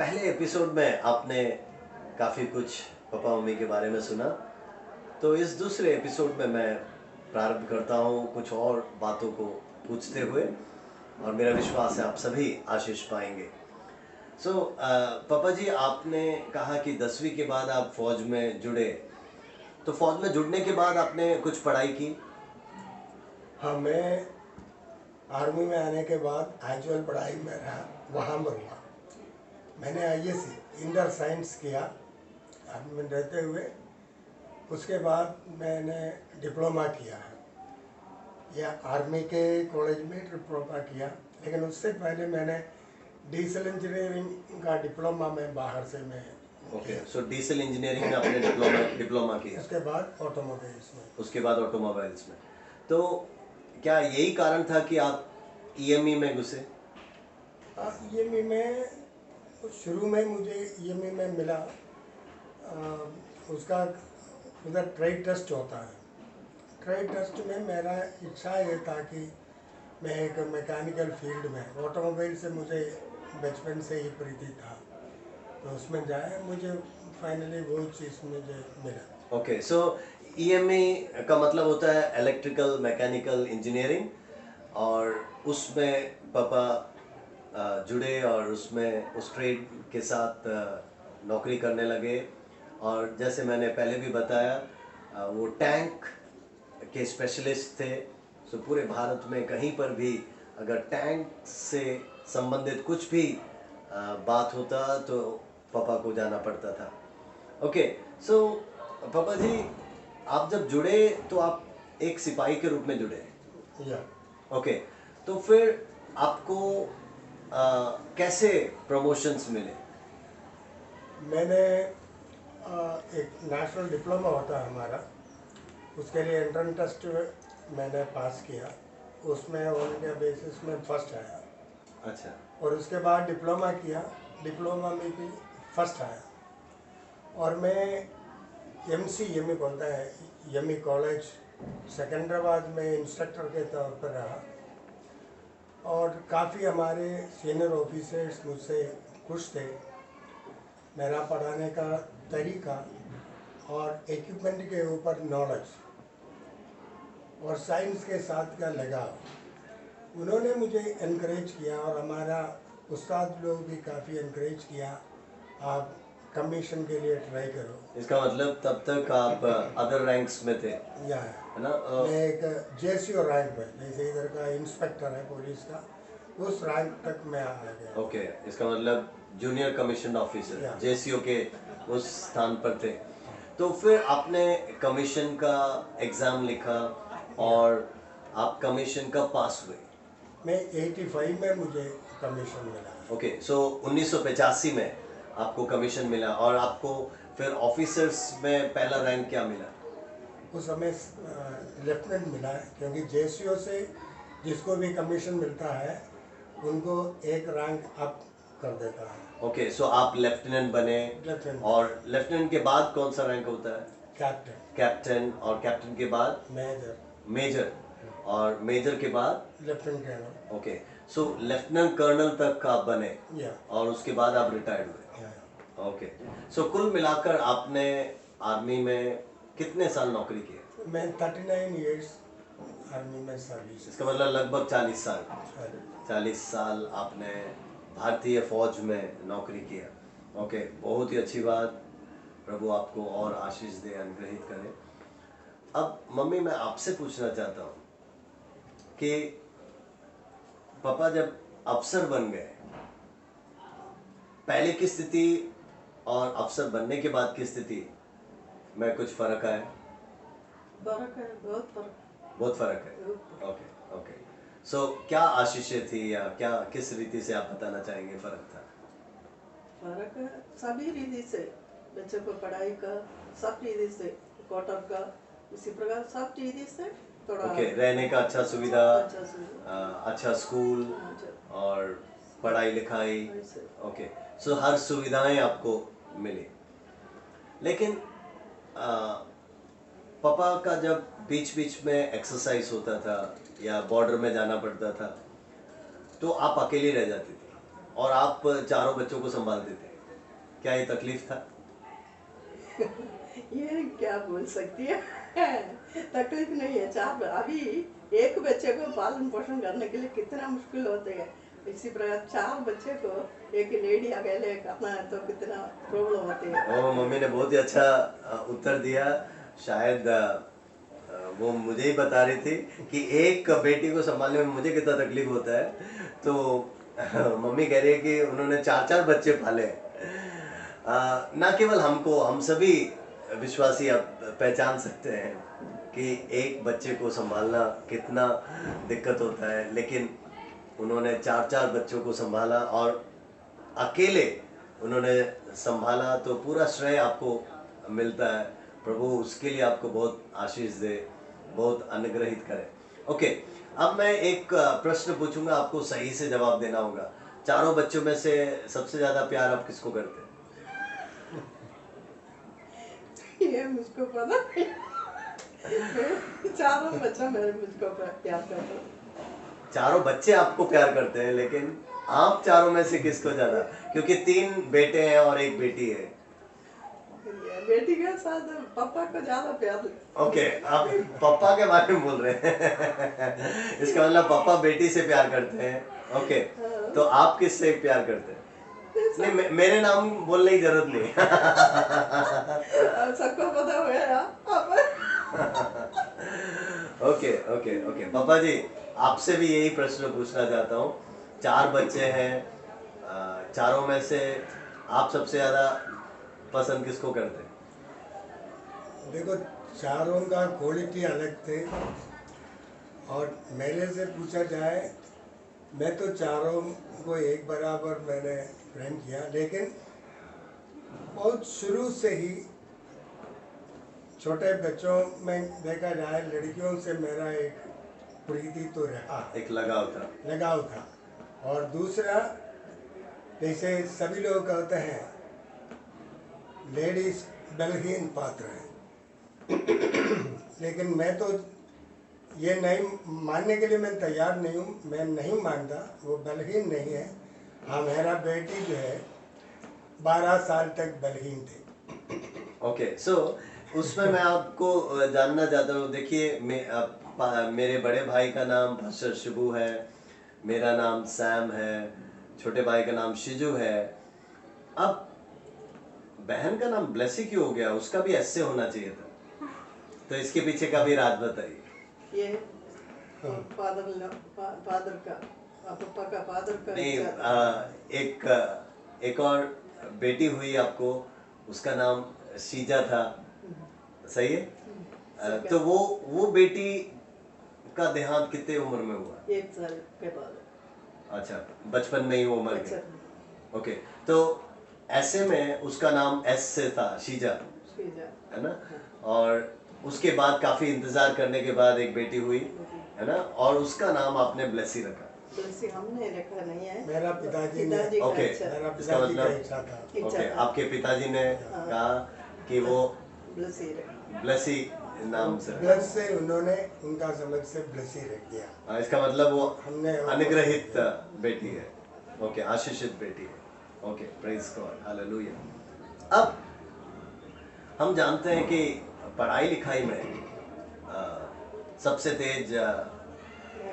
पहले एपिसोड में आपने काफ़ी कुछ पापा मम्मी के बारे में सुना, तो इस दूसरे एपिसोड में मैं प्रारंभ करता हूँ कुछ और बातों को पूछते हुए, और मेरा विश्वास है आप सभी आशीष पाएंगे। पापा जी, आपने कहा कि 10वीं के बाद आप फौज में जुड़े, तो फौज में जुड़ने के बाद आपने कुछ पढ़ाई की? हाँ, मैं आर्मी में आने के बाद एजुअल पढ़ाई में रहा, वहाँ पर हुआ। मैंने आईएससी इंटर साइंस किया आर्मी में रहते हुए। उसके बाद मैंने डिप्लोमा किया है, या आर्मी के कॉलेज में डिप्लोमा किया। लेकिन उससे पहले मैंने डीजल इंजीनियरिंग का डिप्लोमा में बाहर से मैं ओके, सो डीजल इंजीनियरिंग में आपने डिप्लोमा किया, उसके बाद ऑटोमोबाइल्स में। उसके बाद ऑटोमोबाइल्स में। तो क्या यही कारण था कि आप ईएमई में घुसे? ईएमई में शुरू में मुझे ईएमई में मिला। उसका उधर ट्रेड टेस्ट होता है। ट्रेड टेस्ट में मेरा इच्छा ये था कि मैं एक मैकेनिकल फील्ड में, ऑटोमोबाइल से मुझे बचपन से ही प्रीति था, तो उसमें जाए। मुझे फाइनली वो चीज़ मुझे मिला। ओके, सो ईएमई का मतलब होता है इलेक्ट्रिकल मैकेनिकल इंजीनियरिंग, और उसमें पापा जुड़े और उसमें उस ट्रेड के साथ नौकरी करने लगे। और जैसे मैंने पहले भी बताया, वो टैंक के स्पेशलिस्ट थे। सो पूरे भारत में कहीं पर भी अगर टैंक से संबंधित कुछ भी बात होता तो पापा को जाना पड़ता था। ओके, सो पापा जी, आप जब जुड़े तो आप एक सिपाही के रूप में जुड़े? या ओके, तो फिर आपको कैसे प्रमोशंस मिले? मैंने एक नेशनल डिप्लोमा होता है हमारा, उसके लिए एंट्रेंस टेस्ट मैंने पास किया। उसमें ऑल इंडिया बेसिस में फर्स्ट आया। अच्छा। और उसके बाद डिप्लोमा किया, डिप्लोमा में भी फर्स्ट आया। और मैं एमई बोलता है, एमई कॉलेज सिकंदराबाद में इंस्ट्रक्टर के तौर पर रहा। और काफ़ी हमारे सीनियर ऑफिसर्स मुझसे खुश थे। मेरा पढ़ाने का तरीका और इक्विपमेंट के ऊपर नॉलेज और साइंस के साथ का लगाव, उन्होंने मुझे इनकरेज किया। और हमारा उस्ताद लोग भी काफ़ी इनकरेज किया, आप कमीशन के लिए ट्राई करो। इसका मतलब तब तक आप अदर रैंक्स में थे, या है ना? मैं एक जेसीओ रैंक में, जैसे इधर का इंस्पेक्टर है पुलिस का, उस रैंक तक मैं आ गया। ओके, इसका मतलब जूनियर कमीशन ऑफिसर, या जेसीओ के उस स्थान पर थे। तो फिर आपने कमीशन का एग्ज़ाम लिखा और आप कमीशन का पास हुए। मैं 85 में मुझे कमीशन मिला। ओके, सो 1985 में आपको कमीशन मिला, और आपको फिर ऑफिसर्स में पहला रैंक क्या मिला? उस समय लेफ्टिनेंट मिला है, क्योंकि जेसीओ से जिसको भी कमीशन मिलता है उनको एक रैंक अप कर देता है। ओके, सो आप लेफ्टिनेंट बने, लेफ्टिनेंट, और लेफ्टिनेंट के बाद कौन सा रैंक होता है? कैप्टन, कैप्टन, और कैप्टन के बाद मेजर, मेजर, और मेजर के बाद लेफ्टिनेंट कर्नल। ओके, सो लेफ्टिनेंट कर्नल तक आप बने, या और उसके बाद आप रिटायर्ड हुए। या ओके, सो कुल मिलाकर आपने आर्मी में कितने साल नौकरी की? मैं 39 इयर्स आर्मी में सर्विस। इसका मतलब लगभग 40 साल। 40 साल आपने भारतीय फौज में नौकरी किया। ओके, बहुत ही अच्छी बात। प्रभु आपको और आशीष दे, अनुग्रहित करे। अब मम्मी, मैं आपसे पूछना चाहता हूँ कि पापा जब अफसर बन गए, पहले की स्थिति और अफसर बनने के बाद की स्थिति में कुछ फर्क आया? फर्क है, बहुत फर्क। बहुत फर्क है। ओके ओके, सो क्या आशीषें थी, या क्या किस रीति से आप बताना चाहेंगे फर्क था? फर्क है सभी रीति से, बच्चों को पढ़ाई का सब रीति से, क्वार्टर का, इसी प्रकार सब रीति से थोड़ा ओके, रहने का अच्छा सुविधा, अच्छा सुविधा, अच्छा स्कूल, अच्छा। और पढ़ाई लिखाई। ऐसे। ओके, सो हर सुविधाएं आपको मिली। लेकिन पापा का जब बीच बीच में एक्सरसाइज होता था या बॉर्डर में जाना पड़ता था, तो आप अकेली रह जाती थी और आप चारों बच्चों को संभालते थे। क्या ये तकलीफ था? ये क्या बोल सकती है तकलीफ नहीं है। चार अभी एक बच्चे को पालन पोषण करने के लिए कितना मुश्किल होते हैं, इसी प्रकार चार बच्चे को एक लेडी अकेले करना है तो कितना प्रॉब्लम होती है। ओ, मम्मी ने बहुत ही अच्छा उत्तर दिया। शायद वो मुझे ही बता रही थी कि एक बेटी को संभालने में मुझे कितना तकलीफ होता है, तो मम्मी कह रही है कि उन्होंने 4-4 बच्चे पाले हैं। ना केवल हमको, हम सभी विश्वासी अब पहचान सकते हैं कि एक बच्चे को संभालना कितना दिक्कत होता है, लेकिन उन्होंने 4-4 बच्चों को संभाला और अकेले उन्होंने संभाला, तो पूरा श्रेय आपको मिलता है। प्रभु उसके लिए आपको बहुत आशीष दे, बहुत अनुग्रहित करे। ओके, अब मैं एक प्रश्न पूछूंगा, आपको सही से जवाब देना होगा। चारों बच्चों में से सबसे ज्यादा प्यार आप किसको करते हैं? ये मुझको पता नहीं। चारों बच्चा मेरे मुझको प्यार करते हैं। चारों बच्चे आपको प्यार करते हैं, लेकिन आप चारों में से किसको ज्यादा? क्योंकि 3 बेटे हैं और 1 बेटी है। बेटी के साथ पापा को ज्यादा प्यार। ओके, आप पापा के बारे में बोल रहे हैं इसका मतलब पापा बेटी से प्यार करते हैं। ओके, तो आप किससे प्यार करते हैं? नहीं, मेरे नाम बोलने की जरूरत नहीं सबको पता हुआ। ओके ओके ओके, पापा जी आपसे भी यही प्रश्न पूछना चाहता हूँ। 4 बच्चे हैं, चारों में से आप सबसे ज्यादा पसंद किसको करते हैं? देखो, चारों का क्वालिटी अलग थे, और मेरे से पूछा जाए, मैं तो चारों को एक बराबर मैंने प्रेम किया, लेकिन बहुत शुरू से ही छोटे बच्चों में देखा जाए, लड़कियों से मेरा एक प्रीति तो रहा, एक लगाव था। लगाव था। और दूसरा, जैसे सभी लोग कहते हैं, लेडीज बलहीन पात्र है, लेकिन मैं तो ये नहीं मानने के लिए मैं तैयार नहीं हूँ, मैं नहीं मानता वो बलहीन नहीं है। हाँ, मेरा बेटी जो है 12 साल तक बलहीन थे। ओके, सो उसमें मैं आपको जानना चाहता हूँ। देखिए, मेरे बड़े भाई का नाम पास्टर शिबू है, मेरा नाम सैम है, छोटे भाई का नाम शिजू है। अब बहन का नाम ब्लेसी क्यों हो गया? उसका भी ऐसे होना चाहिए था, तो इसके पीछे का भी राज बताइए। ये फादर का, पापा का फादर का नहीं, एक और बेटी हुई आपको, उसका नाम शीजा था, सही है? तो वो बेटी का देहांत कितने उम्र में हुआ? 1 साल के बाद। अच्छा, बचपन में ही वो मर अच्छा, गया। ओके, तो ऐसे में उसका नाम एस से था, शीजा, है ना? और उसके बाद काफी इंतजार करने के बाद एक बेटी हुई, है ना? और उसका नाम आपने ब्लेसी रखा। ब्लेसी हमने रखा नहीं है, मेरा पिताजी ने, का ओके, इच्छा। मेरा इसका पिताजी का मतलब इच्छा था। ओके, आपके पिताजी ने कहा कि वो ब्लेसी रखा। ब्लेसी नाम से, ब्लड से उन्होंने उनका समझ से ब्लेसी रख दिया। इसका मतलब वो हमने अनुग्रहित बेटी है। ओके, आशीषित बेटी है। Okay, praise God, hallelujah. अब हम जानते हैं कि पढ़ाई लिखाई में सबसे तेज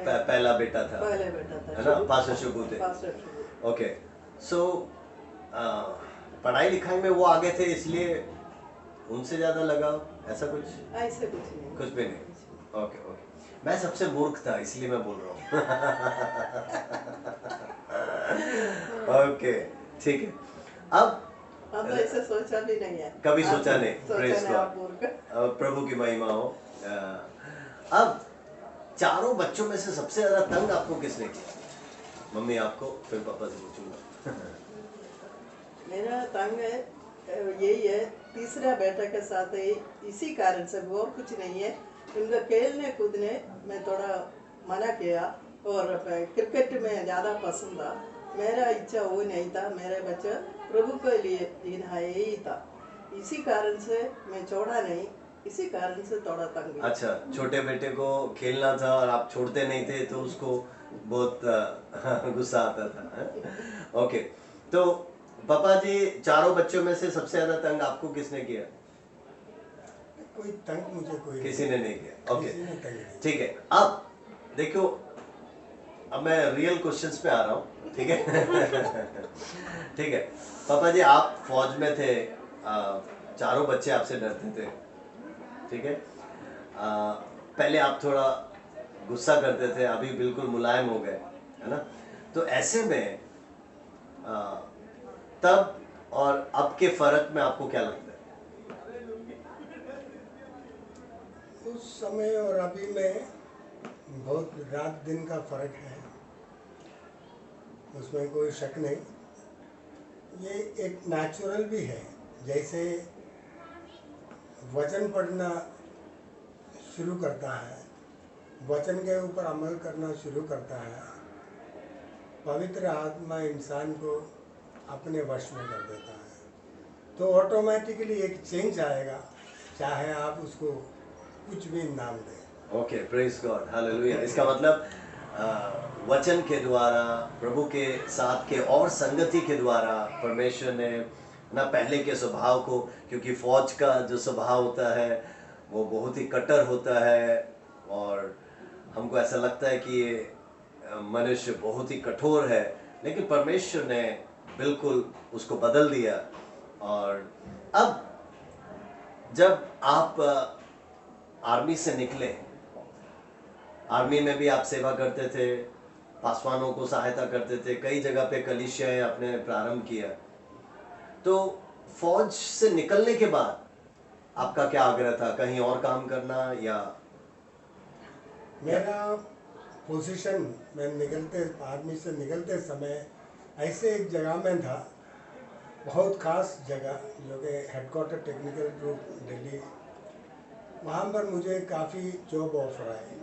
पहला बेटा था, पहले बेटा था, है ना? पास्टर शिबू थे। पास्टर शिबू। ओके, सो पढ़ाई लिखाई में वो आगे थे, इसलिए उनसे ज्यादा लगाव, ऐसा कुछ? ऐसे कुछ नहीं, कुछ भी नहीं। ओके ओके, मैं सबसे मूर्ख था इसलिए मैं बोल रहा हूँ ओके, ठीक है। हम तो ऐसे सोचा भी नहीं है, कभी सोचा नहीं। सोचा प्रेज नहीं, आप गॉड, मूर्ख। प्रभु की महिमा हो। अब चारों बच्चों में से सबसे ज्यादा तंग आपको किसने किया? मम्मी आपको, फिर पापा से पूछूंगा मेरा तंग है यही है, तीसरा बेटा के साथ ही, इसी कारण से, और कुछ नहीं है। उनका खेलने कूदने में थोड़ा मना किया, और क्रिकेट में ज़्यादा पसंद था। मेरा इच्छा वो नहीं था, मेरे बच्चा प्रभु के लिए जीना यही था, इसी कारण से मैं छोड़ा नहीं, इसी कारण से थोड़ा तंग। अच्छा, छोटे बेटे को खेलना था और आप छोड़ते नहीं थे, तो उसको बहुत गुस्सा आता था। ओके, तो पापा जी, चारों बच्चों में से सबसे ज्यादा तंग आपको किसने किया? कोई तंग मुझे कोई किसी ने नहीं किया। ओके, किसी ने तंग नहीं। ठीक है। अब देखो, अब मैं रियल क्वेश्चंस पे आ रहा हूँ, ठीक है? ठीक है पापा जी, आप फौज में थे, चारों बच्चे आपसे डरते थे, ठीक है? पहले आप थोड़ा गुस्सा करते थे, अभी बिल्कुल मुलायम हो गए, है ना? तो ऐसे में तब और अब के फर्क में आपको क्या लगता है? उस समय और अभी में बहुत रात दिन का फर्क है, उसमें कोई शक नहीं। ये एक नेचुरल भी है, जैसे वचन पढ़ना शुरू करता है, वचन के ऊपर अमल करना शुरू करता है, पवित्र आत्मा इंसान को अपने वश में कर देता है, तो ऑटोमेटिकली एक चेंज आएगा, चाहे आप उसको कुछ भी नाम दें। Okay, praise God, hallelujah. इसका मतलब वचन के द्वारा, प्रभु के साथ के और संगति के द्वारा परमेश्वर ने ना पहले के स्वभाव को, क्योंकि फौज का जो स्वभाव होता है वो बहुत ही कट्टर होता है, और हमको ऐसा लगता है कि ये मनुष्य बहुत ही कठोर है, लेकिन परमेश्वर ने बिल्कुल उसको बदल दिया। और अब जब आप आर्मी से निकले, आर्मी में भी आप सेवा करते थे, पासवानों को सहायता करते थे, कई जगह पे कलीसियाएं आपने प्रारंभ किया, तो फौज से निकलने के बाद आपका क्या आग्रह था? कहीं और काम करना या? मेरा पोजीशन, मैं निकलते आर्मी से निकलते समय ऐसे एक जगह में था, बहुत खास जगह, जो कि हेडक्वार्टर टेक्निकल ग्रुप दिल्ली, वहाँ पर मुझे काफ़ी जॉब ऑफर आए,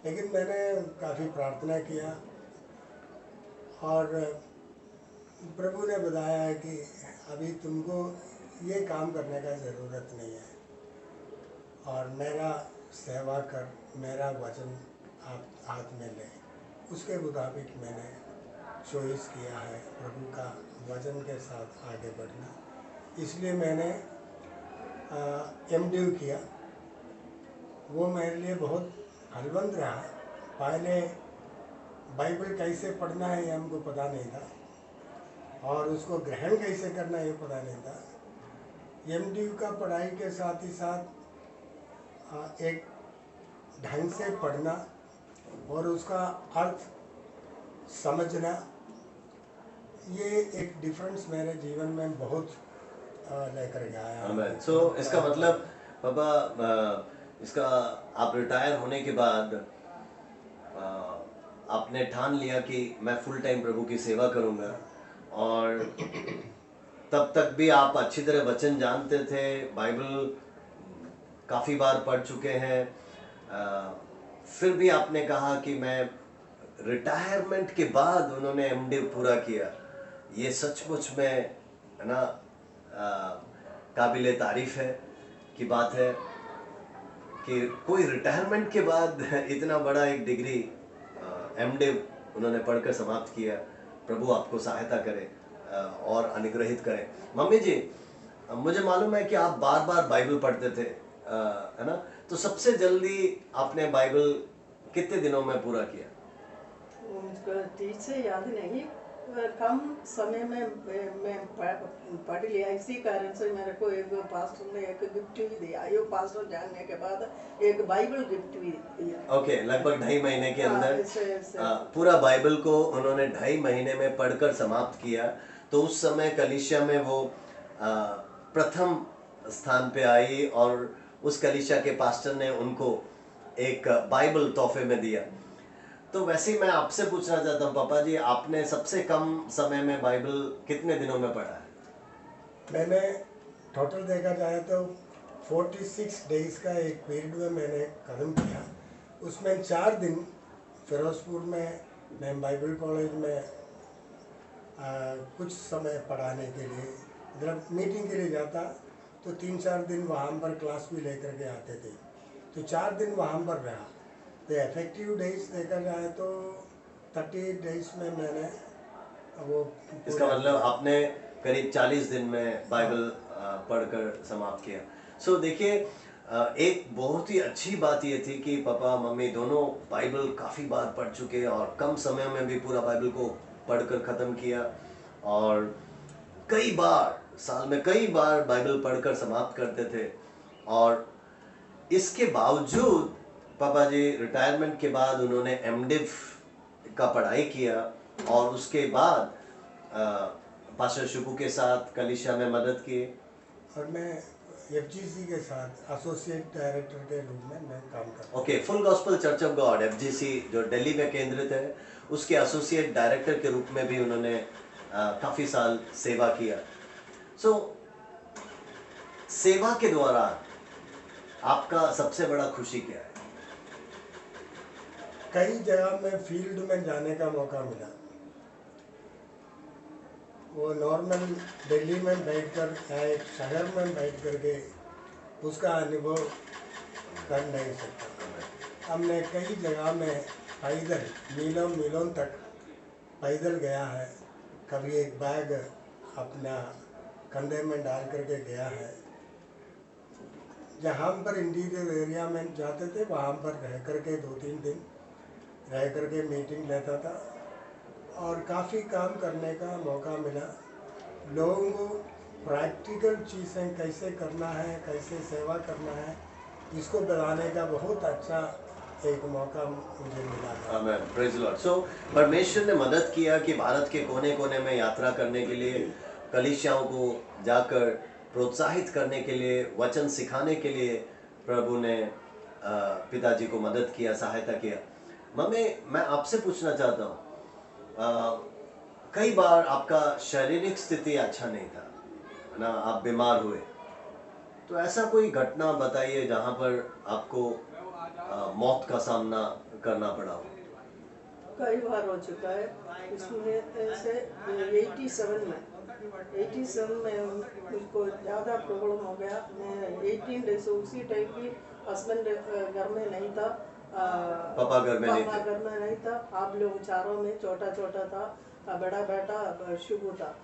लेकिन मैंने काफ़ी प्रार्थना किया और प्रभु ने बताया है कि अभी तुमको ये काम करने का ज़रूरत नहीं है, और मेरा सेवा कर, मेरा वचन आप हाथ में ले। उसके मुताबिक मैंने चॉइस किया है प्रभु का वचन के साथ आगे बढ़ना, इसलिए मैंने MDU किया। वो मेरे लिए बहुत फलवंत रहा। पहले बाइबल कैसे पढ़ना है ये हमको पता नहीं था, और उसको ग्रहण कैसे करना है ये पता नहीं था। MDU का पढ़ाई के साथ ही साथ एक ढंग से पढ़ना और उसका अर्थ समझना, ये एक डिफरेंस मेरे जीवन में बहुत लेकर के आया। आमेन। सो इसका मतलब पापा, इसका आप रिटायर होने के बाद आपने ठान लिया कि मैं फुल टाइम प्रभु की सेवा करूंगा, और तब तक भी आप अच्छी तरह वचन जानते थे, बाइबल काफ़ी बार पढ़ चुके हैं, फिर भी आपने कहा कि मैं रिटायरमेंट के बाद, उन्होंने MD पूरा किया। ये सचमुच में, है ना, काबिले तारीफ है की बात है कि कोई रिटायरमेंट के बाद इतना बड़ा एक डिग्री MD उन्होंने पढ़कर समाप्त किया। प्रभु आपको सहायता करे और अनुग्रहित करे। मम्मी जी, मुझे मालूम है कि आप बार बार बाइबल पढ़ते थे, है ना? तो सबसे जल्दी आपने बाइबल कितने दिनों में पूरा किया? मुझको ठीक से याद नहीं, कम समय में मैं पढ़ लिया। इसी कारण से मेरे को एक पास्टर ने एक गिफ्ट भी दिया। ये पास्टर जानने के बाद एक बाइबल गिफ्ट भी दिया। ओके, लगभग 2.5 महीने के अंदर ऐसे पूरा बाइबल को उन्होंने 2.5 महीने में पढ़कर समाप्त किया। तो उस समय कलीसिया में वो प्रथम स्थान पे आई, और उस कलीसिया के पास्टर ने उनको एक बाइबल तोहफे में दिया। तो वैसे ही मैं आपसे पूछना चाहता हूँ पापा जी, आपने सबसे कम समय में बाइबल कितने दिनों में पढ़ा है? मैंने टोटल देखा जाए तो 46 डेज का एक पीरियड में मैंने कदम किया। उसमें 4 दिन फिरोजपुर में मैं बाइबल कॉलेज में कुछ समय पढ़ाने के लिए, मतलब मीटिंग के लिए जाता, तो 3-4 दिन वहाँ पर क्लास भी लेकर के आते थे, तो 4 दिन वहाँ पर रहा। तो इफेक्टिव डेज देखा जाए तो 38 डेज में मैंने वो इसका मतलब आपने करीब 40 दिन में बाइबल पढ़कर समाप्त किया। सो देखिए, एक बहुत ही अच्छी बात ये थी कि पापा मम्मी दोनों बाइबल काफ़ी बार पढ़ चुके और कम समय में भी पूरा बाइबल को पढ़कर ख़त्म किया, और कई बार साल में कई बार बाइबल पढ़कर समाप्त करते थे। और इसके बावजूद पापा जी रिटायरमेंट के बाद उन्होंने एमडिव का पढ़ाई किया, और उसके बाद पास्टर शुभू के साथ कलीसिया में मदद की। और मैं एफजीसी के साथ एसोसिएट डायरेक्टर के रूप में मैं काम करता हूँ। Okay, full gospel church of God FGC जो दिल्ली में केंद्रित है, उसके एसोसिएट डायरेक्टर के रूप में भी उन्होंने काफ़ी साल सेवा किया। सो सेवा के द्वारा आपका सबसे बड़ा खुशी क्या है? कई जगह में फील्ड में जाने का मौका मिला। वो नॉर्मल दिल्ली में बैठकर या एक शहर में बैठ कर के उसका अनुभव कर नहीं सकता। हमने कई जगह में पैदल मीलों मीलों तक पैदल गया है। कभी एक बैग अपना कंधे में डाल करके गया है। जहाँ पर इंटीरियर एरिया में जाते थे वहाँ पर रह करके 2-3 दिन रह करके मीटिंग लेता था, और काफ़ी काम करने का मौका मिला। लोगों को प्रैक्टिकल चीज़ें कैसे करना है, कैसे सेवा करना है, इसको बताने का बहुत अच्छा एक मौका मुझे मिला था। आमीन, प्रेज द लॉर्ड। सो परमेश्वर ने मदद किया कि भारत के कोने कोने में यात्रा करने के लिए, कलीसियाओं को जाकर प्रोत्साहित करने के लिए, वचन सिखाने के लिए प्रभु ने पिताजी को मदद किया, सहायता किया। मम्मी, मैं आपसे पूछना चाहता हूँ, कई बार आपका शारीरिक स्थिति अच्छा नहीं था ना, आप बीमार हुए, तो ऐसा कोई घटना बताइए जहाँ पर आपको मौत का सामना करना पड़ा हो। कई बार हो चुका है। इसमें ऐसे 87 में मुझको ज़्यादा प्रॉब्लम हो गया। मैं 18 डेज उसी टाइम की हस्बैंड घर में नहीं था, पापा घर में नहीं थे। पापा घर में नहीं था। आप लोग चारों में छोटा छोटा था, बड़ा बेटा शुभू था।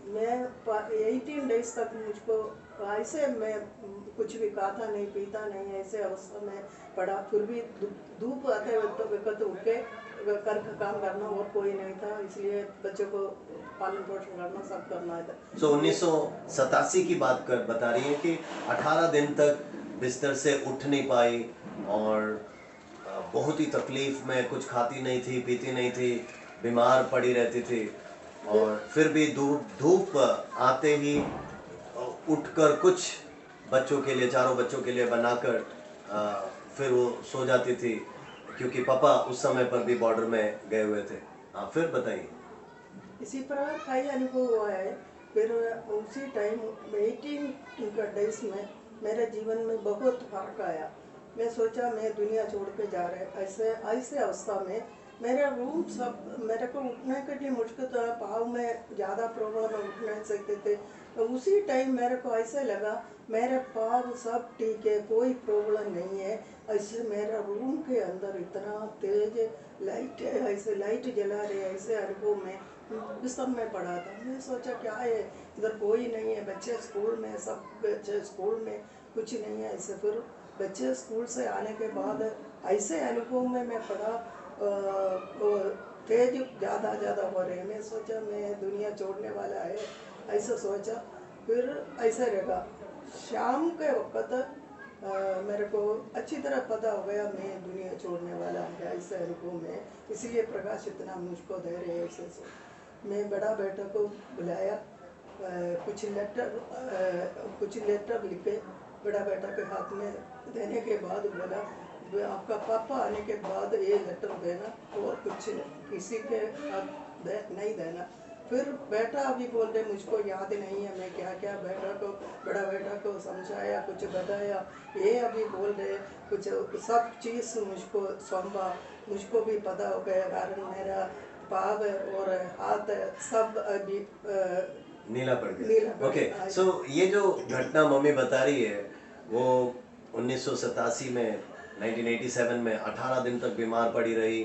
मैं 18 डेज तक मुझको ऐसे मैं कुछ भी खाता नहीं पीता नहीं, ऐसे अवस्था में पड़ा। फिर भी धूप आते वक्त उठ के घर का काम करना, और कोई नहीं था, इसलिए बच्चों को पालन पोषण करना, सब करना था। सो 1987 की बात बता रही है कि 18 दिन तक बिस्तर से उठ नहीं पाई, और बहुत ही तकलीफ में, कुछ खाती नहीं थी, पीती नहीं थी, बीमार पड़ी रहती थी, और फिर भी धूप आते ही उठकर कुछ बच्चों के लिए, चारों बच्चों के लिए बनाकर फिर वो सो जाती थी, क्योंकि पापा उस समय पर भी बॉर्डर में गए हुए थे। हाँ, फिर बताइए। इसी प्रकार कई अनुभव हुआ है। फिर उसी टाइम 18 डेज में मेरे जीवन में बहुत फर्क आया। मैं सोचा मैं दुनिया छोड़ के जा रहे, ऐसे अवस्था में मेरा रूम सब, मेरे को उठने के लिए मुश्किल था, पाँव में ज़्यादा प्रॉब्लम, उठ नहीं सकते थे। तो उसी टाइम मेरे को ऐसे लगा मेरे पाँव सब ठीक है, कोई प्रॉब्लम नहीं है। ऐसे मेरा रूम के अंदर इतना तेज लाइट है, ऐसे लाइट जला रहे, ऐसे अनुभव में बिस्तर में पड़ा था। मैं सोचा क्या है, इधर कोई नहीं है, बच्चे स्कूल में, सब बच्चे स्कूल में, कुछ नहीं है ऐसे। फिर बच्चे स्कूल से आने के बाद ऐसे अनुभव में मैं पड़ा, तेज ज़्यादा हो रहे हैं। मैं सोचा मैं दुनिया छोड़ने वाला है, ऐसा सोचा। फिर ऐसे रहेगा। शाम के वक्त मेरे को अच्छी तरह पता हो गया मैं दुनिया छोड़ने वाला है, ऐसे अनुभव में। इसलिए प्रकाश इतना मुझको दे रहे हैं ऐसे। मैं बड़ा बेटा को बुलाया, कुछ लेटर लिखे बड़ा बेटा के हाथ में देने के बाद बोला आपका पापा आने के बाद ये लेटर देना, और कुछ किसी के हाथ नहीं देना। फिर बेटा अभी बोल रहे मुझको याद नहीं है मैं क्या क्या बड़ा बेटा को समझाया, कुछ बताया। ये अभी बोल रहे कुछ सब चीज़ मुझको सौंपा, मुझको भी पता हो गया, कारण मेरा पाव और हाथ सब अभी नीला पड़ गया। ओके, सो ये जो घटना मम्मी बता रही है वो 1987 में, 1987 में 18 दिन तक बीमार पड़ी रही,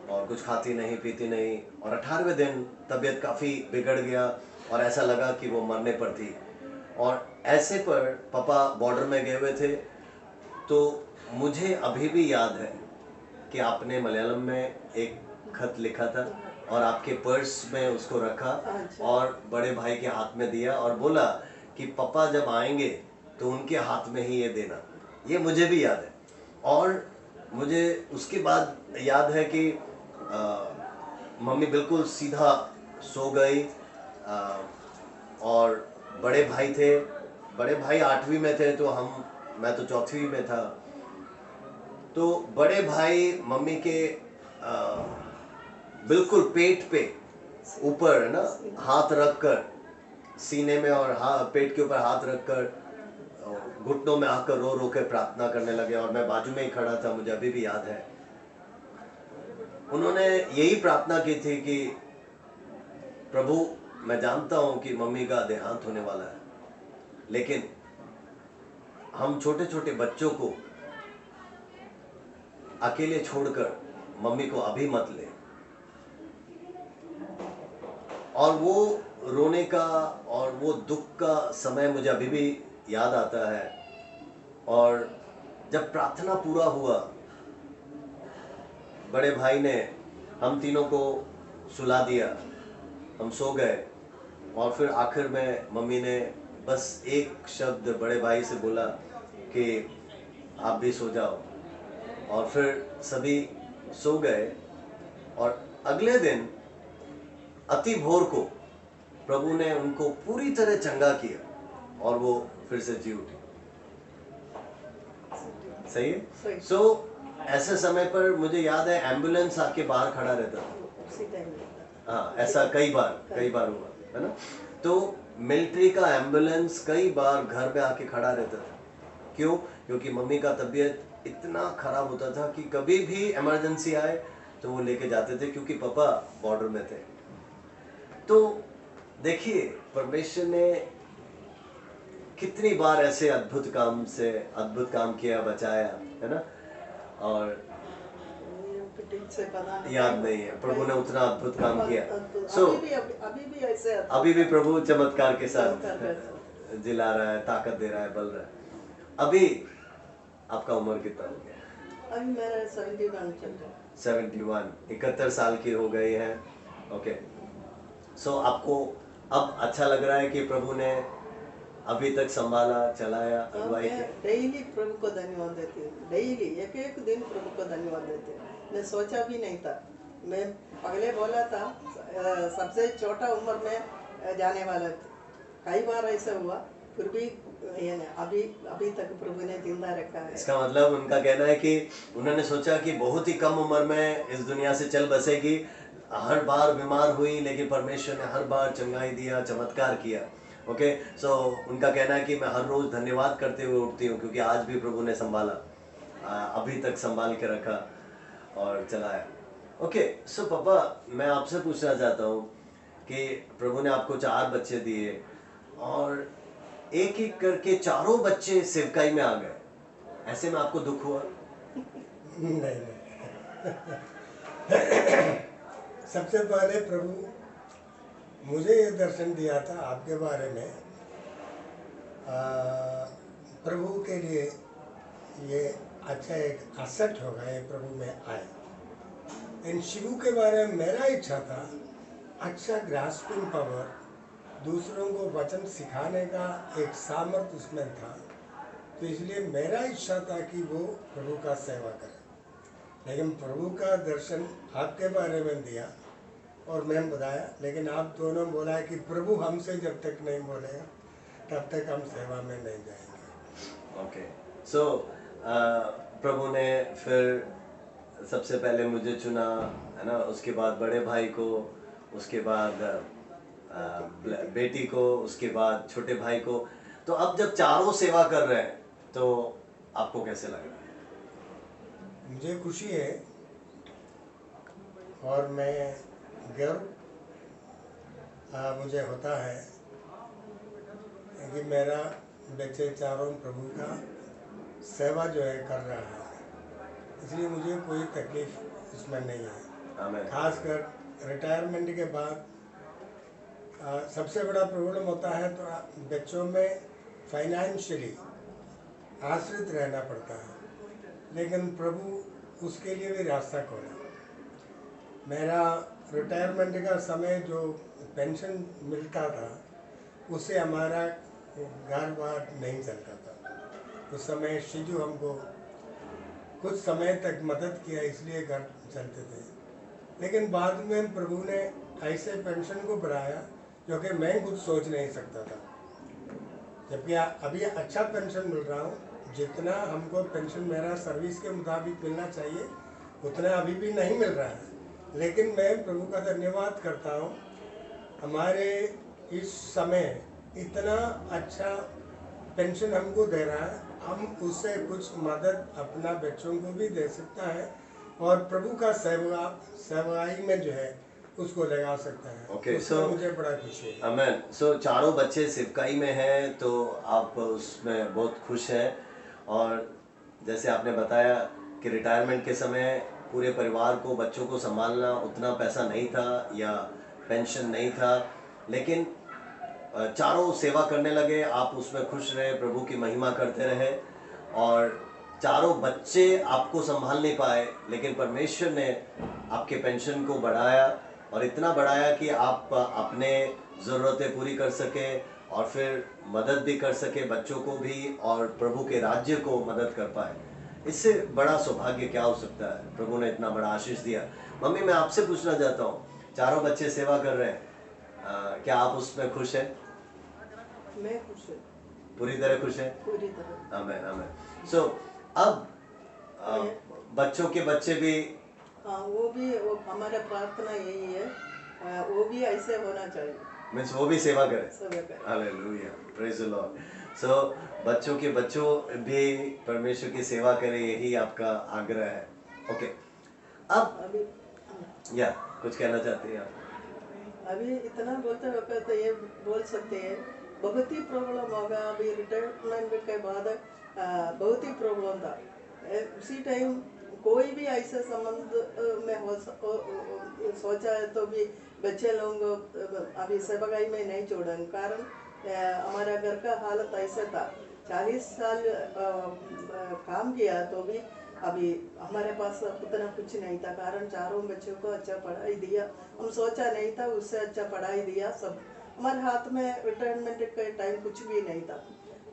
और कुछ खाती नहीं पीती नहीं, और 18वें दिन तबीयत काफ़ी बिगड़ गया और ऐसा लगा कि वो मरने पर थी। और ऐसे पर पापा बॉर्डर में गए हुए थे। तो मुझे अभी भी याद है कि आपने मलयालम में एक खत लिखा था और आपके पर्स में उसको रखा अच्छा। और बड़े भाई के हाथ में दिया और बोला कि पापा जब आएंगे तो उनके हाथ में ही ये देना। ये मुझे भी याद है। और मुझे उसके बाद याद है कि मम्मी बिल्कुल सीधा सो गई। और बड़े भाई थे, बड़े भाई 8वीं में थे तो मैं तो 4वीं में था। तो बड़े भाई मम्मी के बिल्कुल पेट पे ऊपर है ना हाथ रखकर, सीने में और पेट के ऊपर हाथ रखकर घुटनों में आकर रो रो के प्रार्थना करने लगे और मैं बाजू में ही खड़ा था, मुझे अभी भी याद है। उन्होंने यही प्रार्थना की थी कि प्रभु, मैं जानता हूं कि मम्मी का देहांत होने वाला है, लेकिन हम छोटे छोटे बच्चों को अकेले छोड़कर मम्मी को अभी मत ले। और वो रोने का और वो दुख का समय मुझे अभी भी याद आता है। और जब प्रार्थना पूरा हुआ, बड़े भाई ने हम तीनों को सुला दिया, हम सो गए। और फिर आखिर में मम्मी ने बस एक शब्द बड़े भाई से बोला कि आप भी सो जाओ, और फिर सभी सो गए। और अगले दिन अति भोर को प्रभु ने उनको पूरी तरह चंगा किया और वो फिर से जी उठी। सही है। सही। सो ऐसे समय पर मुझे याद है एम्बुलेंस आके बाहर खड़ा रहता था। उसी टाइम में था। हाँ, ऐसा कई बार हुआ है ना। तो मिलिट्री का एम्बुलेंस कई बार घर में आके खड़ा रहता था। क्यों? क्योंकि मम्मी का तबीयत इतना खराब होता था कि कभी भी इमरजेंसी आए तो वो लेके जाते थे, क्योंकि पापा बॉर्डर में थे। तो देखिए, परमेश्वर ने कितनी बार ऐसे अद्भुत काम किया, बचाया, है ना। और ये ठीक से पता नहीं, याद नहीं है, प्रभु ने उतना अद्भुत काम किया। सो अभी भी ऐसे अभी भी प्रभु चमत्कार के साथ चमत्कार जिला रहा है, ताकत दे रहा है, बल रहा है। अभी आपका उम्र कितना हो गया? अभी मेरा 71 चल रहा है। 71, 71 साल की हो गई है। ओके। सो आपको अब अच्छा लग रहा है कि प्रभु ने अभी तक संभाला, चलाया, अगुवाई मैं की? डेली प्रभु को धन्यवाद देती हूँ। डेली एक एक दिन प्रभु को धन्यवाद देती हूँ। मैं सोचा भी नहीं था, मैं पहले बोला था सबसे छोटा उम्र में जाने वाला था। कई बार ऐसा हुआ, फिर भी अभी तक प्रभु ने जिंदा रखा है। इसका मतलब उनका कहना है कि उन्होंने सोचा कि बहुत ही कम उम्र में इस दुनिया से चल बसेगी। हर बार बीमार हुई, लेकिन परमेश्वर ने हर बार चंगाई दिया, चमत्कार किया। ओके। सो उनका कहना है कि मैं हर रोज धन्यवाद करते हुए उठती हूँ, क्योंकि आज भी प्रभु ने संभाला, अभी तक संभाल के रखा और चलाया। ओके। सो पापा, मैं आपसे पूछना चाहता हूँ कि प्रभु ने आपको 4 बच्चे दिए और एक एक करके चारों बच्चे सेवकाई में आ गए। ऐसे में आपको दुख हुआ? नहीं। सबसे पहले प्रभु मुझे ये दर्शन दिया था आपके बारे में। प्रभु के लिए ये अच्छा एक असट होगा, ये प्रभु में आए। इन शिवू के बारे में मेरा इच्छा था अच्छा ग्रास्पिंग पावर, दूसरों को वचन सिखाने का एक सामर्थ्य उसमें था। तो इसलिए मेरा इच्छा था कि वो प्रभु का सेवा करे। लेकिन प्रभु का दर्शन आपके बारे में दिया और मैं बताया, लेकिन आप दोनों बोला है कि प्रभु हमसे जब तक नहीं बोलेगा तब तक हम सेवा में नहीं जाएंगे। ओके। सो प्रभु ने फिर सबसे पहले मुझे चुना, है ना, उसके बाद बड़े भाई को, उसके बाद बेटी को, उसके बाद छोटे भाई को। तो अब जब चारों सेवा कर रहे हैं तो आपको कैसे लग रहा है? मुझे खुशी है और मैं गर्व मुझे होता है कि मेरा बच्चे चारों प्रभु का सेवा जो है कर रहा है, इसलिए मुझे कोई तकलीफ इसमें नहीं है। आमेन। खासकर रिटायरमेंट के बाद सबसे बड़ा प्रॉब्लम होता है तो बच्चों में फाइनेंशियली आश्रित रहना पड़ता है, लेकिन प्रभु उसके लिए भी रास्ता खोला। मेरा रिटायरमेंट का समय जो पेंशन मिलता था उससे हमारा घर बार नहीं चलता था। उस समय शिजू हमको कुछ समय तक मदद किया, इसलिए घर चलते थे। लेकिन बाद में प्रभु ने ऐसे पेंशन को बढ़ाया जो कि मैं खुद सोच नहीं सकता था। जबकि अभी अच्छा पेंशन मिल रहा हूँ, जितना हमको पेंशन मेरा सर्विस के मुताबिक मिलना चाहिए उतना अभी भी नहीं मिल रहा है। लेकिन मैं प्रभु का धन्यवाद करता हूँ, हमारे इस समय इतना अच्छा पेंशन हमको दे रहा है, हम उससे कुछ मदद अपना बच्चों को भी दे सकता है और प्रभु का सेवाई में जो है उसको लगा सकता है। Okay, उसमें so मुझे बड़ा खुशी है। आमेन। सो चारों बच्चे सिवकाई में हैं तो आप उसमें बहुत खुश हैं। और जैसे आपने बताया कि रिटायरमेंट के समय पूरे परिवार को, बच्चों को संभालना उतना पैसा नहीं था या पेंशन नहीं था, लेकिन चारों सेवा करने लगे, आप उसमें खुश रहे, प्रभु की महिमा करते रहे। और चारों बच्चे आपको संभाल नहीं पाए, लेकिन परमेश्वर ने आपके पेंशन को बढ़ाया और इतना बढ़ाया कि आप अपने ज़रूरतें पूरी कर सके और फिर मदद भी कर सके बच्चों को भी, और प्रभु के राज्य को मदद कर पाए। इससे बड़ा सौभाग्य क्या हो सकता है? प्रभु ने इतना बड़ा आशीष दिया। मम्मी, मैं आपसे पूछना चाहता हूँ, चारों बच्चे सेवा कर रहे हैं, क्या आप उसमें खुश हैं? मैं खुश हूँ, पूरी तरह खुश हैं? पूरी तरह। आमेन, आमेन। सो अब बच्चों के बच्चे भी, हाँ, वो हमारा प्रार्थना यही है, वो भी ऐसे होना चाहिए, मीन्स वो भी सेवा करें। सेवा करें। Hallelujah, praise the Lord. So बच्चों के बच्चों भी परमेश्वर की सेवा करें, यही आपका आग्रह है। ओके, अब अभी या कुछ कहना चाहते हैं आप? अभी इतना बोलते वक्त तो ये बोल सकते हैं, बहुत ही प्रॉब्लम होगा। अभी रिटायरमेंट के बाद बहुत ही प्रॉब्लम था। उसी टाइम कोई भी ऐसे संबंध में सोचा है तो भी बच्चे लोग अभी सेवागाई में नहीं छोड़ेंगे, कारण हमारा घर का हालत ऐसा था। 40 साल काम किया तो भी अभी हमारे पास उतना कुछ नहीं था, कारण चारों बच्चों को अच्छा पढ़ाई दिया। हम सोचा नहीं था, उससे अच्छा पढ़ाई दिया सब। हमारे हाथ में रिटायरमेंट के टाइम कुछ भी नहीं था।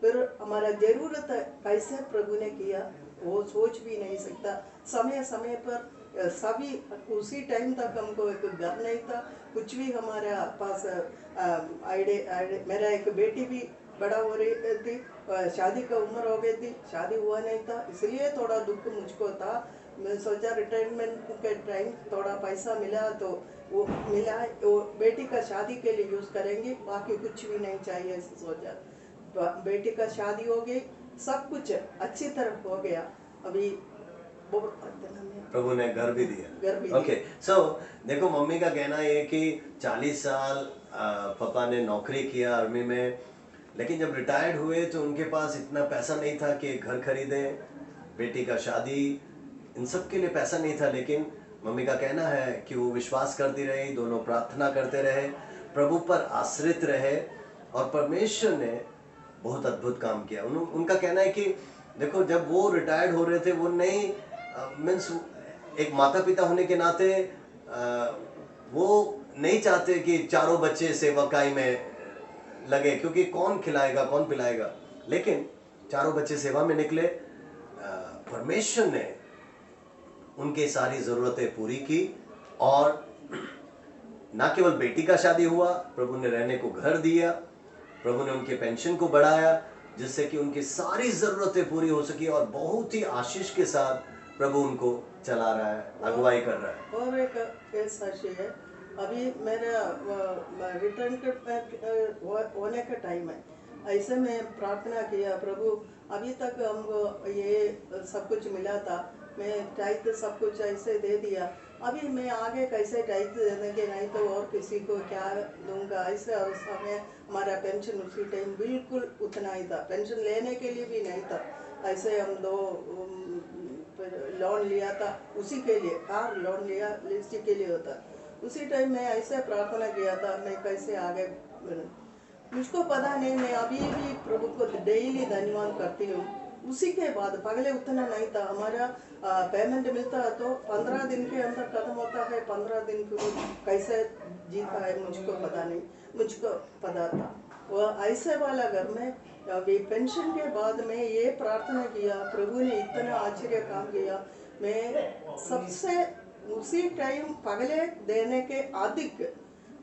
फिर हमारा जरूरत कैसे प्रभु ने किया वो सोच भी नहीं सकता। समय समय पर सभी उसी टाइम तक हमको एक घर नहीं था, कुछ भी हमारे पास मेरा एक बेटी भी बड़ा हो रही थी, शादी का उम्र हो गई थी, शादी हुआ नहीं था, इसलिए थोड़ा दुख मुझको था। मैं सोचा रिटायरमेंट के टाइम थोड़ा पैसा मिला तो वो मिला, वो बेटी का शादी के लिए यूज़ करेंगे, बाकी कुछ भी नहीं चाहिए ऐसे सोचा। बेटी का शादी हो गई, सब कुछ अच्छी तरह हो गया। अभी प्रभु ने घर भी दिया। घर भी ओके, सो देखो, मम्मी का कहना ये कि 40 साल पापा ने नौकरी किया आर्मी में, लेकिन जब रिटायर्ड हुए तो उनके पास इतना पैसा नहीं था कि घर खरीदे, बेटी का शादी, इन सब के लिए पैसा नहीं था। लेकिन मम्मी का कहना है कि वो विश्वास करती रही, दोनों प्रार्थना करते रहे, प्रभु पर आश्रित रहे, और परमेश्वर ने बहुत अद्भुत काम किया। उनका कहना है कि देखो, जब वो रिटायर्ड हो रहे थे, वो नहीं मीन्स एक माता पिता होने के नाते वो नहीं चाहते कि चारों बच्चे सेवकाई में लगे, क्योंकि कौन खिलाएगा, कौन पिलाएगा। लेकिन चारों बच्चे सेवा में निकले, परमेश्वर ने उनके सारी ज़रूरतें पूरी की, और ना केवल बेटी का शादी हुआ, प्रभु ने रहने को घर दिया, प्रभु ने उनके पेंशन को बढ़ाया, जिससे कि उनकी सारी ज़रूरतें पूरी हो सकी, और बहुत ही आशीष के साथ प्रभु उनको चला रहा है, अगुवाई कर रहा है। और एक साक्षी है, अभी मेरा रिटर्न होने का टाइम है, ऐसे में प्रार्थना किया, प्रभु अभी तक हमको ये सब कुछ मिला था, मैं टाइट सब कुछ ऐसे दे दिया, अभी मैं आगे कैसे टाइट देंगे, नहीं तो और किसी को क्या दूंगा ऐसे। और समय हमारा पेंशन उसी टाइम बिल्कुल उतना ही था, पेंशन लेने के लिए भी नहीं था। ऐसे हम दो लोन लिया था उसी के लिए, कार लोन लिया इसी के लिए होता। उसी टाइम मैं ऐसे प्रार्थना किया था, मैं कैसे आगे बढ़ूं। मुझको पता नहीं, मैं अभी भी प्रभु को डेली धन्यवाद करती हूँ। उसी के बाद पहले उतना नहीं था, हमारा पेमेंट मिलता है तो 15 दिन के अंदर खत्म होता है। 15 दिन फिर कैसे जीता है मुझको पता नहीं, मुझको पता था वो ऐसे वाला घर में। अभी पेंशन के बाद में ये प्रार्थना किया, प्रभु ने इतना आश्चर्य काम किया। मैं सबसे उसी टाइम पहले देने के अधिक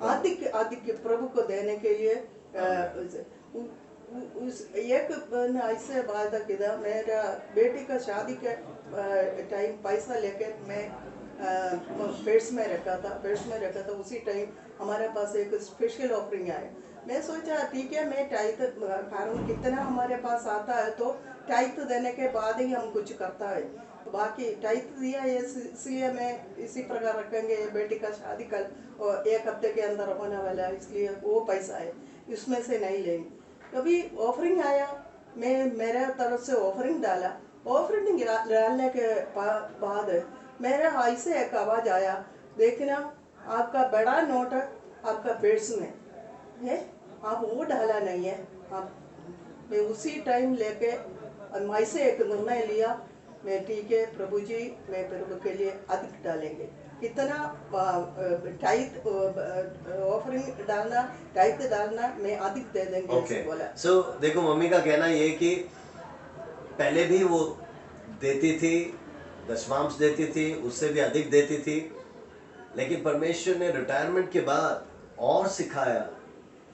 अधिक अधिक प्रभु को देने के लिए उस एक ऐसे वादा किया। मेरा बेटी का शादी के टाइम पैसा लेके मैं पर्स में रखा था। उसी टाइम हमारे पास एक स्पेशल ऑफरिंग आया। मैं सोचा ठीक है, मैं टाइट कारण कितना हमारे पास आता है तो टाइट देने के बाद ही हम कुछ करता है। बाकी टाइट दिया है इसलिए मैं इसी प्रकार रखेंगे। बेटी का शादी कल और 1 हफ्ते के अंदर होने वाला है, इसलिए वो पैसा है, इसमें से नहीं लेंगे। कभी ऑफरिंग आया, मैं मेरे तरफ से ऑफरिंग डाला। ऑफरिंग डालने के बाद मेरे ऐसे एक आवाज़ आया, देखना आपका बड़ा नोट आपका पर्स में है, आप वो डाला नहीं है। आप मैं उसी टाइम लेके ऐसे एक निर्णय लिया, मैं ठीक है प्रभु जी, मैं प्रभु के लिए अधिक डालेंगे। कितना टाइट ऑफरिंग डालना, टाइट डालना, मैं अधिक दे देंगे ऐसे बोला। सो देखो मम्मी का कहना ये कि पहले भी वो देती थी, दशमांश देती थी, उससे भी अधिक देती थी, लेकिन परमेश्वर ने रिटायरमेंट के बाद और सिखाया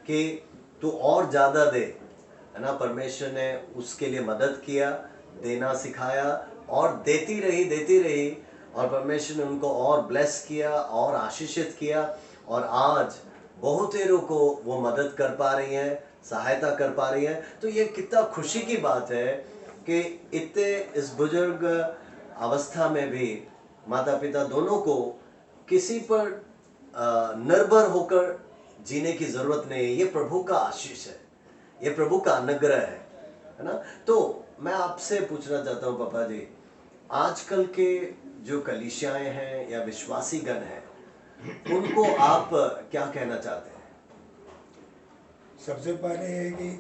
कि तू और ज़्यादा दे, है ना। परमेश्वर ने उसके लिए मदद किया, देना सिखाया और देती रही और परमेश्वर ने उनको और ब्लेस किया और आशीषित किया। और आज बहुतेरों को वो मदद कर पा रही हैं, सहायता कर पा रही हैं। तो ये कितना खुशी की बात है कि इतने इस बुजुर्ग अवस्था में भी माता पिता दोनों को किसी पर निर्भर होकर जीने की जरूरत नहीं है। ये प्रभु का आशीष है, ये प्रभु का अनुग्रह है ना। तो मैं आपसे पूछना चाहता हूँ पापा जी, आजकल के जो कलीसियाएं हैं या विश्वासी गण हैं, उनको आप क्या कहना चाहते हैं? सबसे पहले है कि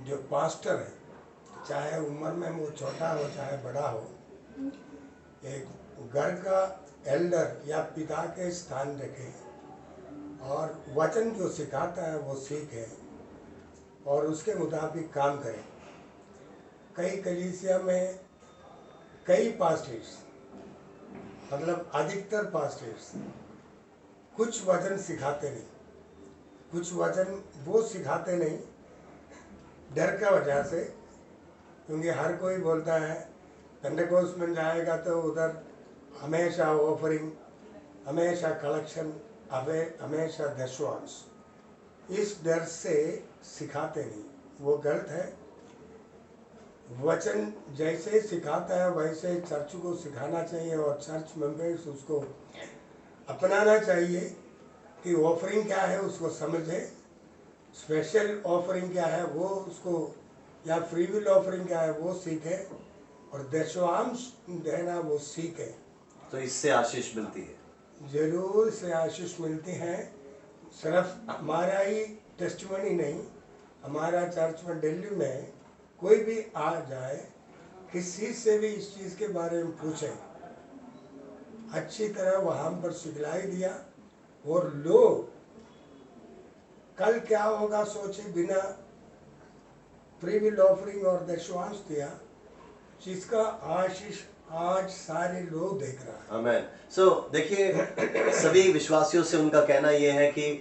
जो पास्टर है, चाहे उम्र में वो छोटा हो चाहे बड़ा हो, एक घर का एल्डर या पिता के स्थान रखे और वचन जो सिखाता है वो सीखे और उसके मुताबिक काम करें। कई कलीसिया में कई पास्टर्स, मतलब अधिकतर पास्टर्स कुछ वचन सिखाते नहीं, कुछ वचन वो सिखाते नहीं डर का वजह से, क्योंकि हर कोई बोलता है पेंटेकोस्ट में जाएगा तो उधर हमेशा ऑफरिंग, हमेशा कलेक्शन, हमेशा दशवांश, इस डर से सिखाते नहीं, वो गलत है। वचन जैसे सिखाता है वैसे चर्च को सिखाना चाहिए और चर्च मेंबर्स उसको अपनाना चाहिए कि ऑफरिंग क्या है उसको समझे, स्पेशल ऑफरिंग क्या है वो उसको, या फ्री विल ऑफरिंग क्या है वो सीखे और दशवांश देना वो सीखे। तो इससे आशीष मिलती है, जरूर से आशीष मिलती है। सिर्फ हमारा ही टेस्टिमनी नहीं, हमारा चर्च में दिल्ली में कोई भी आ जाए, किसी से भी इस चीज़ के बारे में पूछे, अच्छी तरह वहाँ पर सिखलाई दिया और लोग कल क्या होगा सोचे बिना फ्री विल ऑफरिंग और दशवांश दिया, जिसका आशीष आज सारे लोग देख रहा है। आमेन। सो देखिए, सभी विश्वासियों से उनका कहना यह है कि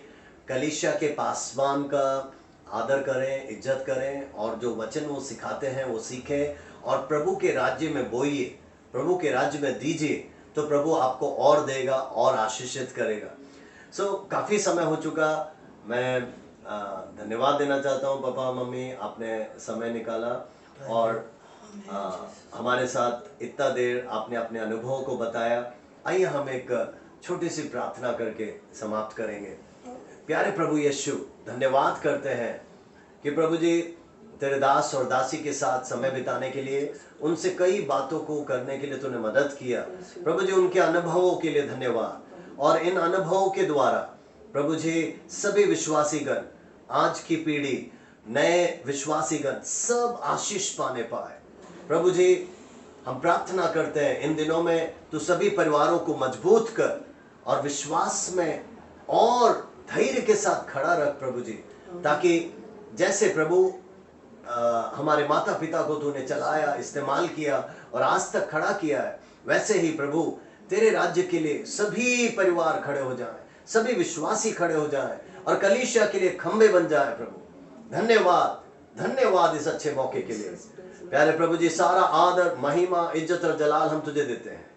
कलीसिया के पासवान का आदर करें, इज्जत करें और जो वचन वो सिखाते हैं वो सीखें और प्रभु के राज्य में बोइए, प्रभु के राज्य में दीजिए, तो प्रभु आपको और देगा और आशीषित करेगा। सो काफ़ी समय हो चुका, मैं धन्यवाद देना चाहता हूँ पापा मम्मी, आपने समय निकाला और हमारे साथ इतना देर आपने अपने अनुभवों को बताया। आइए हम एक छोटी सी प्रार्थना करके समाप्त करेंगे। प्यारे प्रभु यीशु, धन्यवाद करते हैं कि प्रभु जी तेरे दास और दासी के साथ समय बिताने के लिए, उनसे कई बातों को करने के लिए तूने मदद किया। प्रभु जी उनके अनुभवों के लिए धन्यवाद। और इन अनुभवों के द्वारा प्रभु जी सभी विश्वासीगण, आज की पीढ़ी, नए विश्वासीगण सब आशीष पाने पाए। प्रभु जी हम प्रार्थना करते हैं इन दिनों में तू सभी परिवारों को मजबूत कर और विश्वास में और धैर्य के साथ खड़ा रख प्रभु जी, ताकि जैसे प्रभु हमारे माता पिता को तूने चलाया, इस्तेमाल किया और आज तक खड़ा किया है, वैसे ही प्रभु तेरे राज्य के लिए सभी परिवार खड़े हो जाएं, सभी विश्वासी खड़े हो जाएं और कलीसिया के लिए खंबे बन जाए प्रभु। धन्यवाद, धन्यवाद इस अच्छे मौके के लिए। प्यारे प्रभु जी सारा आदर, महिमा, इज्जत और जलाल हम तुझे देते हैं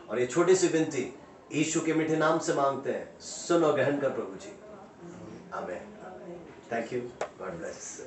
और ये छोटी सी विनती यीशु के मीठे नाम से मांगते हैं, सुन और ग्रहण कर प्रभु जी। आमीन। Thank you, God bless.